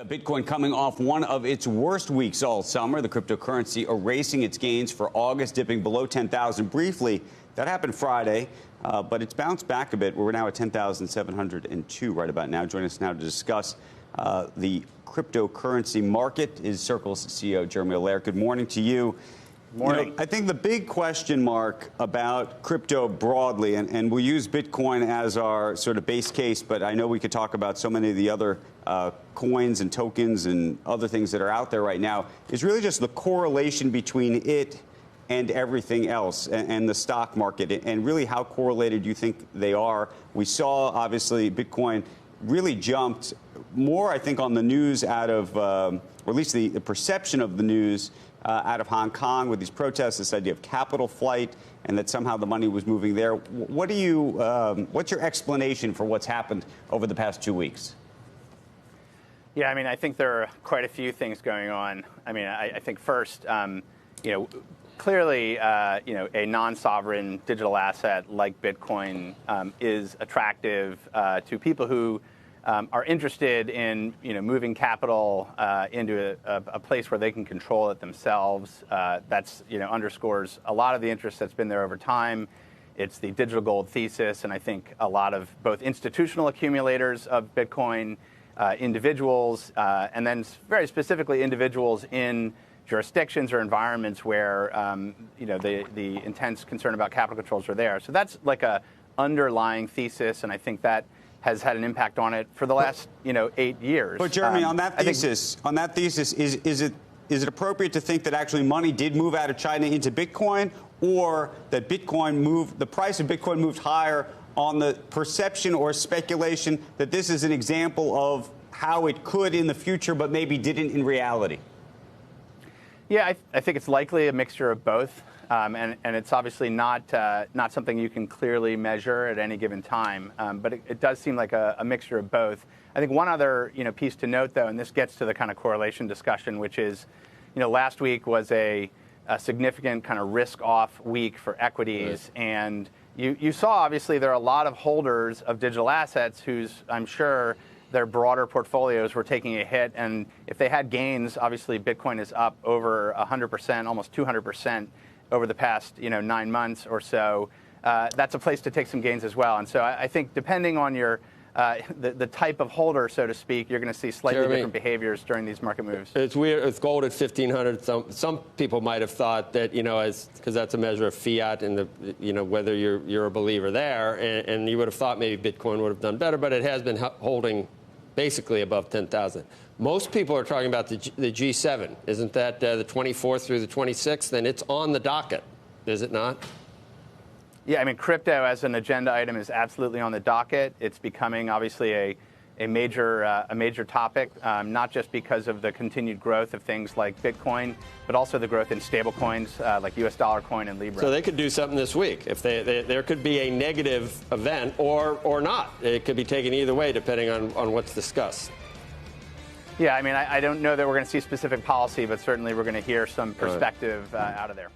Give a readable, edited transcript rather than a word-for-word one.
Bitcoin coming off one of its worst weeks all summer. The cryptocurrency erasing its gains for August, dipping below 10,000 briefly. That happened Friday, but it's bounced back a bit. We're now at 10,702 right about now. Joining us now to discuss the cryptocurrency market is Circle's CEO Jeremy Allaire. Good morning to you. Morning. You know, I think the big question mark about crypto broadly, and we'll use Bitcoin as our sort of base case, but I know we could talk about so many of the other coins and tokens and other things that are out there right now, is really just the correlation between it and everything else and the stock market, and really how correlated you think they are. We saw, obviously, Bitcoin really jumped more, I think, on the news out of, or at least the perception of the news out of Hong Kong with these protests, this idea of capital flight, and that somehow the money was moving there. What do you, what's your explanation for what's happened over the past 2 weeks? Yeah, I mean, I think there are quite a few things going on. I mean, I think first, clearly, a non-sovereign digital asset like Bitcoin is attractive to people who are interested in, moving capital into a place where they can control it themselves. That's, underscores a lot of the interest that's been there over time. It's the digital gold thesis, and I think a lot of both institutional accumulators of Bitcoin, individuals, and then very specifically individuals in jurisdictions or environments where the intense concern about capital controls are there. So that's like a underlying thesis, and I think that has had an impact on it for the last 8 years. But Jeremy, on that thesis, is it appropriate to think that actually money did move out of China into Bitcoin, or that the price of Bitcoin moved higher on the perception or speculation that this is an example of how it could in the future, but maybe didn't in reality? Yeah, I think it's likely a mixture of both, and it's obviously not something you can clearly measure at any given time, but it does seem like a mixture of both. I think one other piece to note, though, and this gets to the kind of correlation discussion, which is, last week was a significant kind of risk-off week for equities, right. And you saw, obviously, there are a lot of holders of digital assets whose, I'm sure, their broader portfolios were taking a hit, and if they had gains, obviously Bitcoin is up over 100%, almost 200% over the past 9 months or so. That's a place to take some gains as well, and so I think depending on your the type of holder, so to speak, you're going to see slightly different behaviors during these market moves. It's weird. It's gold at 1,500. Some people might have thought that because that's a measure of fiat and whether you're a believer there, and you would have thought maybe Bitcoin would have done better, but it has been holding basically above 10,000. Most people are talking about the G7. Isn't that the 24th through the 26th? And it's on the docket, is it not? Yeah, I mean, crypto as an agenda item is absolutely on the docket. It's becoming obviously a major topic, not just because of the continued growth of things like Bitcoin, but also the growth in stable coins like US dollar coin and Libra. So they could do something this week. If there could be a negative event or not. It could be taken either way depending on what's discussed. Yeah, I mean, I don't know that we're going to see specific policy, but certainly we're going to hear some perspective out of there.